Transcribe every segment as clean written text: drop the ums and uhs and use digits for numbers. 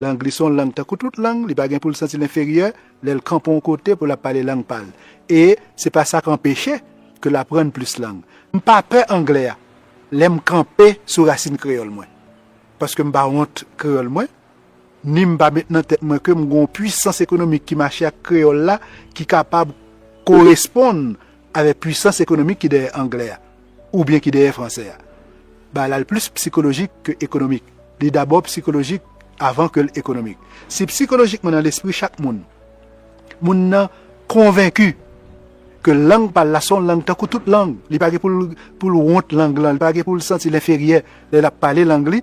L'anglais son langue ta toute langue, il pas gain pour le sentir inférieur, le campon côté pour la parler langue parle. Et c'est pas ça qu'empêchait que l'apprendre plus langue. M'pas peur anglais, l'aime camper sur racine créole moi. Parce que m'pas honte créole moi, ni m'pas maintenant tête moi que m'gon puissance économique qui marche à créole là qui capable correspondre avec puissance économique qui est anglais ou bien qui est français. Bah là le plus psychologique que économique. Il est d'abord psychologique avant que l'économique. Si psychologiquement dans l'esprit chaque monde n'a convaincu que langue par la son langue tant que toute langue, il pas pour honte langue, il pas pour le sentir l'inférieur, il a parlé l'anglais,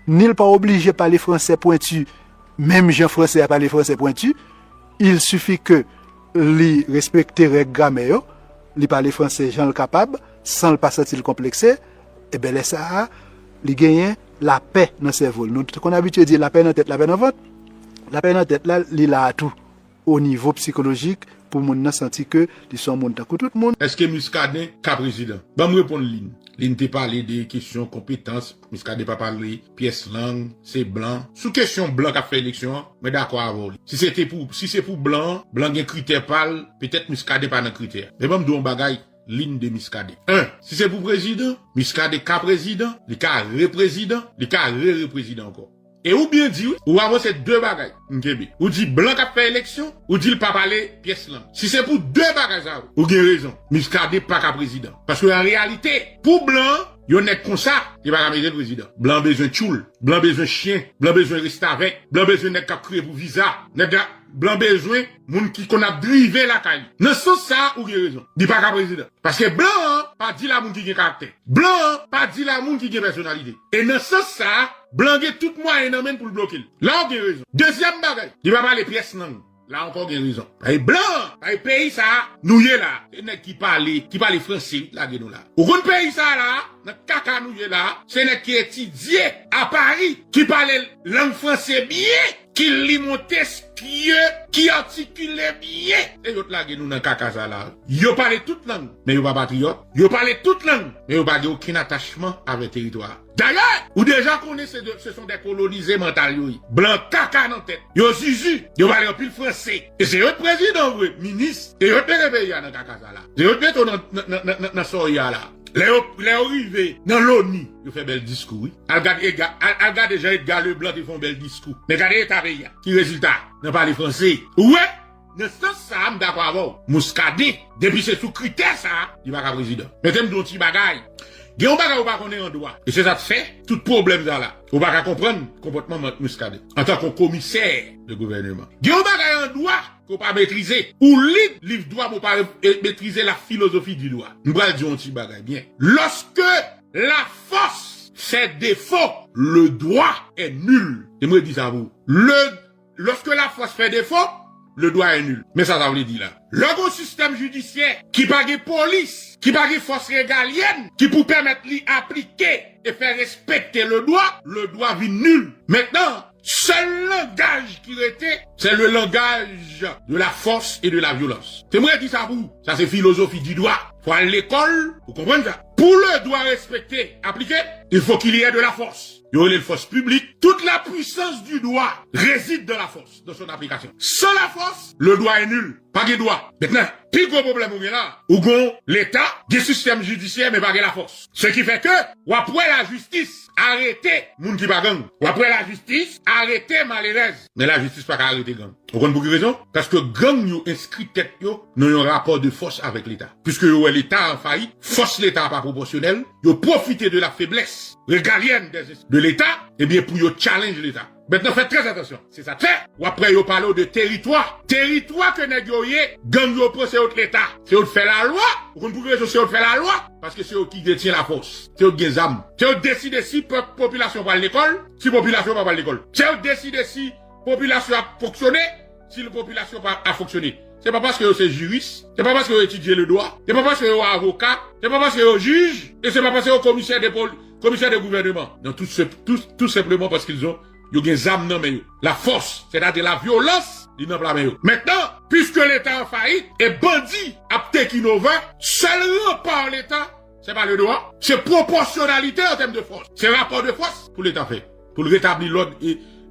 ni pas obligé de parler français pointu, même Jean français à parler français pointu, il suffit que lui respecter règles grammaire, lui parler français Jean le capable sans le pas sentir complexé, et ben là ça il gagne la paix dans le cerveau. Nous qu'on a habitué à dire la paix dans la tête, la paix dans le ventre. La paix dans la tête là, il a tout au niveau psychologique pour moun sentir que ils sont moun tant que tout le monde. Est-ce que Muscadet ka président? Bon me répondre Lynn. Lynn te parlé des questions compétences, Muscadet pas parlé pièce langue, c'est blanc. Sous question blanc qui a fait élection, mais d'accord avec lui. Si c'est pour blanc gen critère parle, peut-être Muscadet pas dans critère. Mais bon me don bagay ligne de Muscadet. 1. Si c'est pour président, Muscadet ka président, il ka représident, il ka re-représident encore. Et ou bien dit, ou avancer deux bagages, ou dit blanc qui a fait élection, ou dit le pas parler pièce langue. Si c'est pour deux bagages, ou bien raison, Muscadet pas ka président. Parce que en réalité, pour blanc, yon est comme ça, il va mettre le président. Blanc besoin tchoul, blanc besoin chien, blanc besoin rester avec, blanc besoin n'est qu'à créer pour visa, blanc besoin, moun qui qu'on a drivé la caille. Dans ce sens ça, ou bien raison. Dit pas qu'à président. Parce que blanc, pas dit la moun qui a caractère. Blanc, pas dit la moun qui a personnalité. Et dans ce sens ça, blanc est tout moyen dans pour le bloquer. Là, on a raison. Deuxième bagage, il va parler pièce langue. Là encore il y a raison. Et blanc, et pays ça, nous y est là. Et n'est qui parle français, là, nous là. Ou qu'on pays ça là, dans caca nous y est là, c'est n'est qui étudie à Paris, qui parle langue français bien, qui lit Montesquieu, qui articule bien. Et l'autre là, nous dans caca ça là. Yo parle toute langue, mais yo pas patriote. Yo parle toute langue, mais yo pas aucun attachement avec le territoire. D'ailleurs, ou déjà connaissez ce sont des colonisés mentaux, blanc caca dans tête. Yo zizi, yo parle en pile français. Et c'est eux président, ministre, et eux pays dans caca ça là. C'est eux dans soya là. Les arrivés dans l'ONU, ils font bel discours, oui. Regarde déjà Edgar Leblanc, ils font bel discours. Mais regardez l'État pays, qui résultat? N'a pas les Français. Ouais! Dans ce sens, ça, d'accord avant. Muscadet, depuis c'est sous critère ça, il va être président. Mettez-moi dans petit bagaille. Il y a un bagage où on est en droit. Et c'est ça qui fait tout problème là. On va comprendre le comportement de Muscadet en tant que commissaire de gouvernement. Il y a un bagage en droit qu'on pas maîtriser. Ou livre droit pour pas maîtriser la philosophie du droit. Nous allons dire un petit bagage bien. Lorsque la force fait défaut, le droit est nul. Et moi, je dis ça à vous. Lorsque la force fait défaut, le droit est nul. Mais ça veut dire là. Le système judiciaire qui pas de police, qui pas de force régalienne, qui pour permettre d'appliquer et faire respecter le droit vit nul. Maintenant, seul langage qui était, c'est le langage de la force et de la violence. C'est moi qui dis ça vous. Ça c'est philosophie du droit. Faut aller à l'école, vous comprenez ça? Pour le droit respecté, appliqué, il faut qu'il y ait de la force. Il y a une force publique. Toute la puissance du droit réside dans la force, dans son application. Sans la force, le droit est nul. Pas de droit. Maintenant, plus gros problème on est là, où l'État, des systèmes judiciaires, mais pas de la force. Ce qui fait que, ou après la justice, arrêter moun qui pas gang. Ou après la justice, arrêter malheureuse. Mais la justice pas arrêter gang. Vous comprenez pour quelle raison? Parce que gang yo inscrit tête yo, dans un rapport de force avec l'État. Puisque l'État en faillite, force l'État pas proportionnelle, yo profiter de la faiblesse régalienne de l'État, et bien pour yo challenge l'État. Maintenant, faites très attention. C'est ça. Fait. Ou après, yo parle de territoire. Territoire que négocié, gang yo prend, c'est autre l'État. C'est eux qui fait la loi. Vous comprenez que c'est eux qui fait la loi? Parce que c'est eux qui détient la force. C'est eux qui les âmes. C'est eux qui décident si population va à l'école, si population va pas à l'école. C'est eux qui décident si population a fonctionné, si la population va à fonctionner. C'est pas parce que c'est juriste, c'est pas parce que étudié le droit, c'est pas parce que c'est avocat, c'est pas parce que c'est juge, et c'est pas parce que c'est commissaire de gouvernement. Non, tout simplement parce qu'ils ont des âmes dans mais la force, c'est-à-dire la violence, ils n'ont pas la main. Maintenant, puisque l'État en faillite, et bandit, aptèque innovant, seulement par l'État, c'est pas le droit, c'est proportionnalité en termes de force. C'est rapport de force pour l'État fait, pour rétablir l'ordre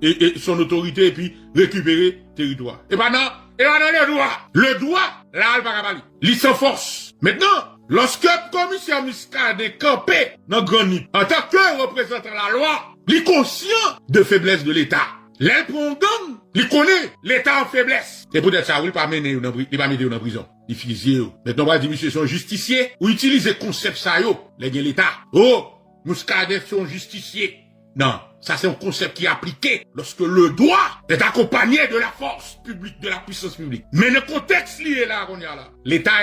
et son autorité et puis récupérer territoire. Et pas non, le droit. Le droit, là, il va pas parler. Il s'en force. Maintenant, lorsque le commissaire Muscadet campé dans Grand Nip, en tant que représentant la loi, il est conscient de faiblesse de l'État. L'aile prend gang, il connaît l'État en faiblesse. C'est peut-être ça, il pas mener il pas mettre en prison. Il fusille. Maintenant, on va dire, monsieur, son justicier, ou utiliser concept ça, yo, l'État. Oh, Muscadet son justicier. Non, ça c'est un concept qui est appliqué lorsque le droit est accompagné de la force publique, de la puissance publique. Mais le contexte lié là, qu'on y a là, l'État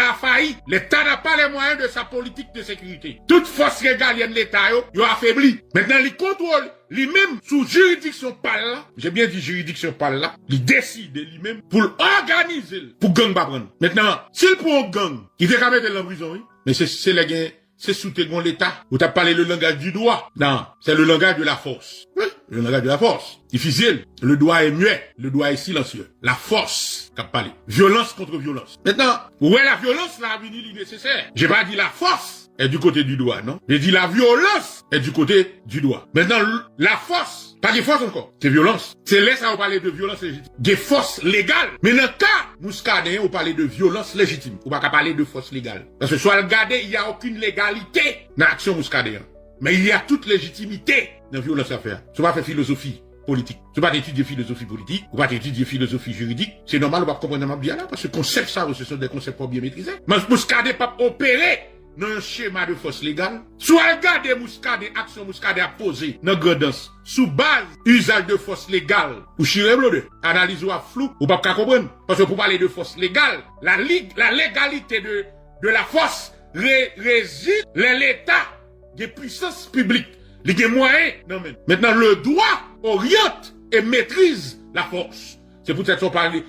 a failli, l'État n'a pas les moyens de sa politique de sécurité. Toute force régalienne de l'État, yo affaibli. Maintenant, il contrôle lui-même sous juridiction par là, j'ai bien dit juridiction par là, il décide lui-même pour organiser, pour gang pas prendre. Maintenant, s'il prend gang, il fait quand même de la prison, oui. Mais c'est les gains. C'est soutenir l'État. Vous t'as parlé le langage du droit. Non, c'est le langage de la force. Oui, le langage de la force. Difficile. Le droit est muet. Le droit est silencieux. La force qu'a parlé. Violence contre violence. Maintenant, où est la violence là, il est nécessaire. J'ai pas dit la force est du côté du droit, non? J'ai dit la violence est du côté du droit. Maintenant, la force, pas de force encore, c'est violence. C'est là ça on parler de violence légitime. Des forces légales. Mais dans le cas Muscadet, on parlait de violence légitime. On va pas parler de force légale. Parce que soit regardez, il y a aucune légalité dans l'action Muscadet. Mais il y a toute légitimité dans la violence à faire. Ça va faire philosophie politique. Tu vas pas étudier philosophie politique, ou pas étudier philosophie juridique. C'est normal, on va comprendre bien là, parce que concept ça, ce sont des concepts pas bien maîtrisés. Mais Muscadet pas opérer dans un schéma de force légale. Soit regarder Muscadet, action Muscadet a posé dans Gredance, sous base usage de force légale. Ou chiré bleu, analyse ou à flou, ou pas comprendre. Parce que pour parler de force légale, la légalité de la force réside l'État des puissances publiques. Les moyens, non mais. Maintenant, le droit oriente et maîtrise la force. C'est pour ça qu'on parle,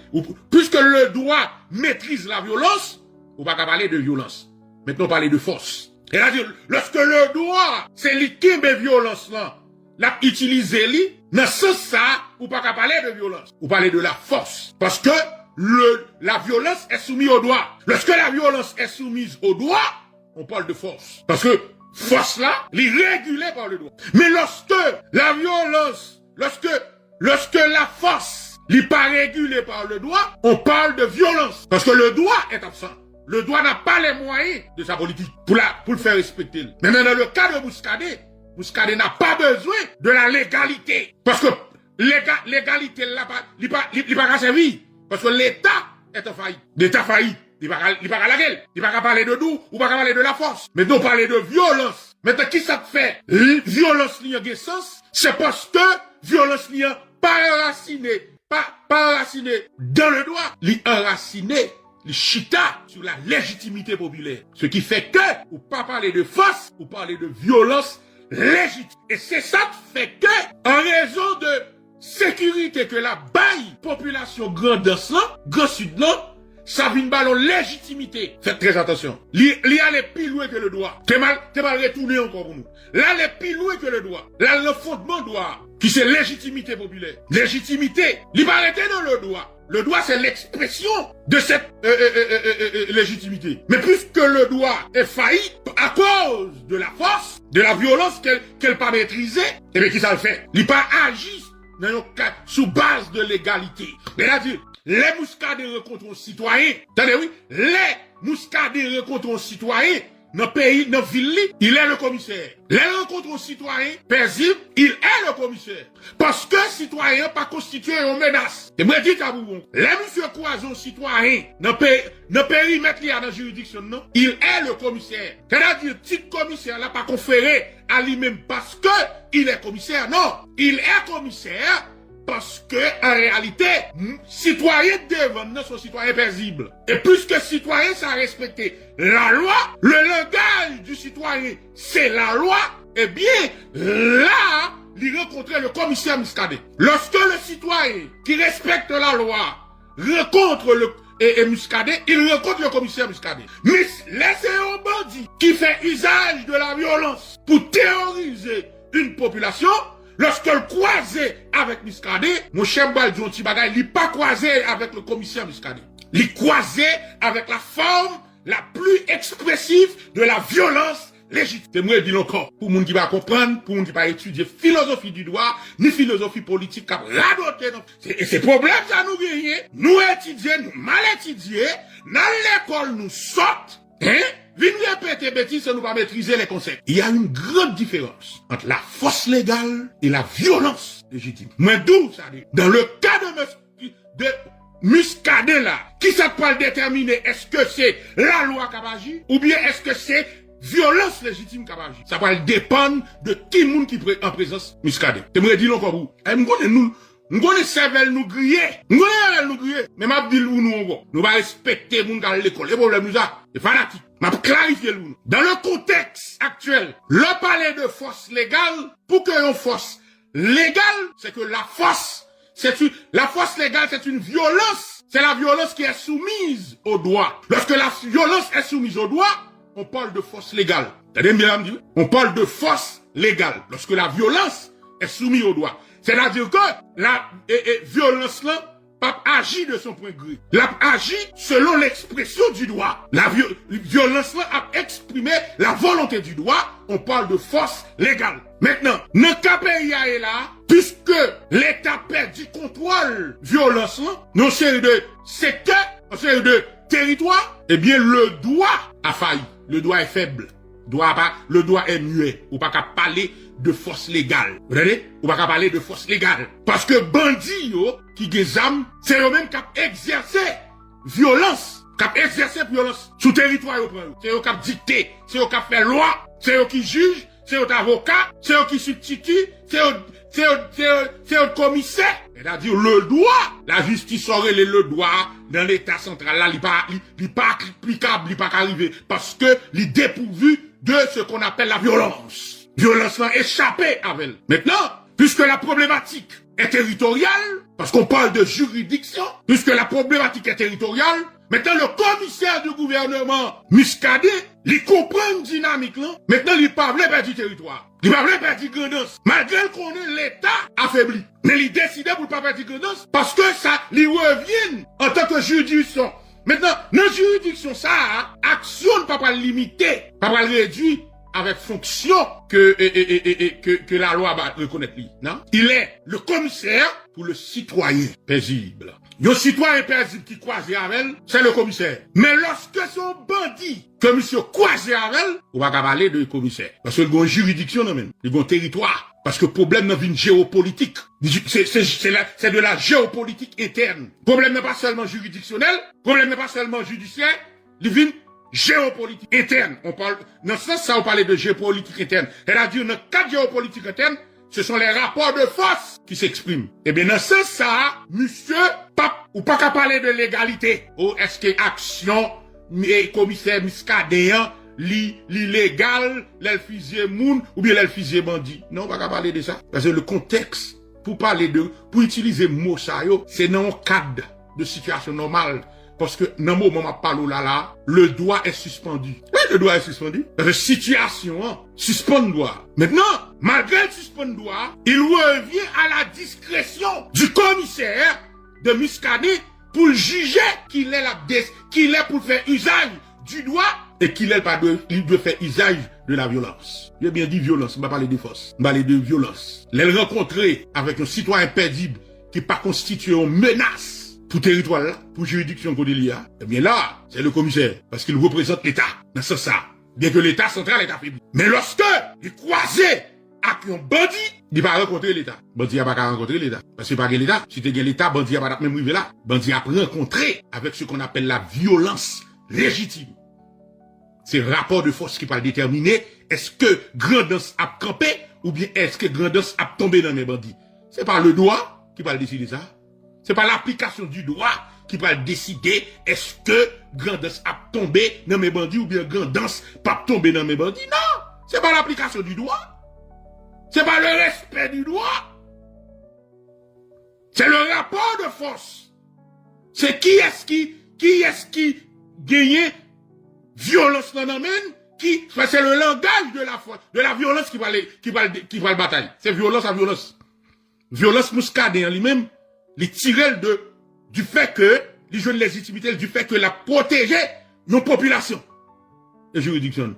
puisque le droit maîtrise la violence, on va pas parler de violence. Maintenant, on parle de force. Et là, lorsque le droit, c'est l'équipe de violence là, l'a utilisé li, dans ce sens ça, on pas parler de violence. On parle de la force. Parce que la violence est soumise au droit. Lorsque la violence est soumise au droit, on parle de force. Parce que force là, elle est régulée par le droit. Mais lorsque la violence, lorsque la force n'est pas régulée par le droit, on parle de violence. Parce que le droit est absent. Le droit n'a pas les moyens de sa politique pour le faire respecter. Mais dans le cas de Muscadet n'a pas besoin de la légalité. Parce que l'égalité là, il pas servir. Parce que l'État est en faillite. L'État faillit. Il va à la gueule. Il va pas parler de nous, ou pas parler de la force. Mais nous parler de violence. Maintenant, qui ça fait? Violence n'y a pas sens. C'est parce que violence n'y a pas enraciné dans le droit. L'y enraciné, l'y chita sur la légitimité populaire. Ce qui fait que, ou pas parler de force, ou parler de violence légitime. Et c'est ça qui fait que, en raison de sécurité que la baille population Grand Sud là, ça vient ballon légitimité. Faites très attention. Il y a les plus loin que le droit. T'es mal retourné encore pour nous. Là, les plus loin que le droit. Là, le fondement droit, qui c'est légitimité populaire. Légitimité, il va arrêter dans le droit. Le droit, c'est l'expression de cette légitimité. Mais puisque le droit est failli à cause de la force, de la violence qu'elle pas maîtriser, et bien qui ça le fait? Il pas agit dans un cas sous base de l'égalité. Mais là, les Muscadet rencontrent un citoyen. Attendez, oui. Les Muscadet rencontrent un citoyen. Dans le pays, dans la ville, il est le commissaire. Les rencontres un citoyen paisible, il est le commissaire. Parce que citoyen pas constitué une menace. Et moi, dites à vous, les monsieur Croison citoyen, dans le périmètre qui a dans la juridiction, non, il est le commissaire. C'est-à-dire, petit commissaire là pas conféré à lui-même parce que il est commissaire. Non, il est commissaire. Parce que, en réalité, citoyen devant son citoyen paisible. Et puisque citoyen, ça a respecté la loi, le langage du citoyen, c'est la loi, eh bien, là, il rencontrait le commissaire Muscadet. Lorsque le citoyen qui respecte la loi rencontre Muscadet, il rencontre le commissaire Muscadet. Mais laissez un bandit qui fait usage de la violence pour terroriser une population. Lorsque le croisé avec Muscadet, mon cher Baldion Tibagay, il n'est pas croisé avec le commissaire Muscadet. Il est croisé avec la forme la plus expressive de la violence légitime. C'est moi, dis encore, pour moun qui va comprendre, pour moun qui va étudier philosophie du droit, ni philosophie politique, qui a radoté. Et ces problèmes, ça nous gagne. Nous étudions, nous mal étudier, dans l'école, nous sortent, hein? Vine répéter bêtises, ça nous va maîtriser les concepts. Il y a une grande différence entre la force légale et la violence légitime. Mais d'où ça dit? Dans le cas de Muscadet là, qui ça peut déterminer est-ce que c'est la loi qui a agi ou bien est-ce que c'est violence légitime qui a agi? Ça va dépendre de qui monde qui est en présence Muscadet. T'aimerais dire encore vous? Nous connaissons cervelle nous griller. Nous connaissons nous griller. Mais m'a dit nous nous va respecter moun dans l'école. Les problèmes nous ça, c'est fanatique. M'a clarifié nous. Dans le contexte actuel, le palais de force légale pour que une force légale, c'est que la force légale, c'est une violence. C'est la violence qui est soumise au droit. Lorsque la violence est soumise au droit, on parle de force légale. T'as bien dit? On parle de force légale. Lorsque la violence est soumise au droit. C'est-à-dire que la violence là, pas agit de son point de vue. La agit selon l'expression du droit. La violence là a exprimé la volonté du droit. On parle de force légale. Maintenant, dans le cas pays est là, puisque l'État perd du contrôle violence là, dans série de secteurs, dans série de territoires, eh bien le droit a failli. Le droit est faible. Le droit est muet. Ou pas qu'à parler de force légale. Vous voyez? Ou pas qu'à parler de force légale. Parce que bandits, yo, qui gazam, c'est eux-mêmes qui exercé violence. Qui exercé violence sous territoire. C'est eux qui dicté. C'est eux qui fait loi. C'est eux qui jugent. C'est eux avocats. C'est eux qui substituent. C'est eux commissaire. C'est-à-dire le droit. La justice aurait le droit dans l'état central là, il pas applicable, il pas arrivé. Parce que il est dépourvu de ce qu'on appelle la violence. Violence là échappée avec elle. Maintenant, puisque la problématique est territoriale, parce qu'on parle de juridiction, puisque la problématique est territoriale, maintenant le commissaire du gouvernement Muscadet, il comprend une dynamique là, maintenant il parle pas du territoire. Il parle pas du grandance. Malgré qu'on ait l'État affaibli. Mais il décide pour pas perdre grandance, parce que ça lui revient en tant que juridiction. Maintenant, dans la juridiction, ça, action ne peut pas limiter, pas pas réduire avec fonction que la loi va reconnaître lui. Non? Il est le commissaire pour le citoyen paisible. Le citoyen paisible qui croise avec elle, c'est le commissaire. Mais lorsque son bandit, que monsieur croise avec elle, on va parler de commissaire. Parce qu'il y a une juridiction, non même. Il y a un territoire. Parce que le problème n'est pas une géopolitique. C'est de la géopolitique interne. Le problème n'est pas seulement juridictionnel. Le problème n'est pas seulement judiciaire. Il vient géopolitique interne. On parle, dans ce sens, ça, on parlait de géopolitique interne. C'est-à-dire, dans le cadre géopolitique interne, ce sont les rapports de force qui s'expriment. Eh bien, dans ce sens, ça, monsieur, ou pas qu'à parler de légalité. Ou est-ce que action, commissaire Muscadéen, l'illégal, l'elfisé moun, ou bien l'elfisé bandit. Non, on va pas parler de ça. Parce que le contexte, pour utiliser mot ça, c'est dans un cadre de situation normale. Parce que, dans le moment où on parle là, le droit est suspendu. Oui, le droit est suspendu. Parce que situation, suspend le droit. Maintenant, malgré le suspend le droit, il revient à la discrétion du commissaire de Muscadet pour juger qu'il est pour faire usage du droit et qu'il est pas il doit faire usage de la violence. J'ai bien dit violence, on va parler de force. On va parler de violence. Les rencontrer avec un citoyen paisible qui pas constitué une menace pour territoire là, pour juridiction qu'on y a, eh bien là, c'est le commissaire, parce qu'il représente l'État, dans ce sens. Bien que l'État central est affaibli. Mais lorsque il croise avec un bandit, il va rencontrer l'État. Bandit n'a pas rencontrer l'État. Parce que pas l'État. Si tu as l'État, bandit n'a pas même arrivé là. Bandit a rencontré avec ce qu'on appelle la violence légitime. C'est le rapport de force qui va déterminer est-ce que Grandance a campé ou bien est-ce que Grandance a tombé dans les bandits. C'est pas le droit qui va décider ça. C'est pas l'application du droit qui va décider est-ce que Grandance a tombé dans mes bandits ou bien Grandance pas tombé dans mes bandits. Non! C'est pas l'application du droit. C'est pas le respect du droit. C'est le rapport de force. C'est qui est-ce qui gagne violence dans l'amène c'est le langage de la force, de la violence qui va le bataille. C'est violence à violence. Violence Muscadet en lui-même, les tirer du fait que, les jeunes légitimité, du fait que la protéger nos populations. Et juridiction.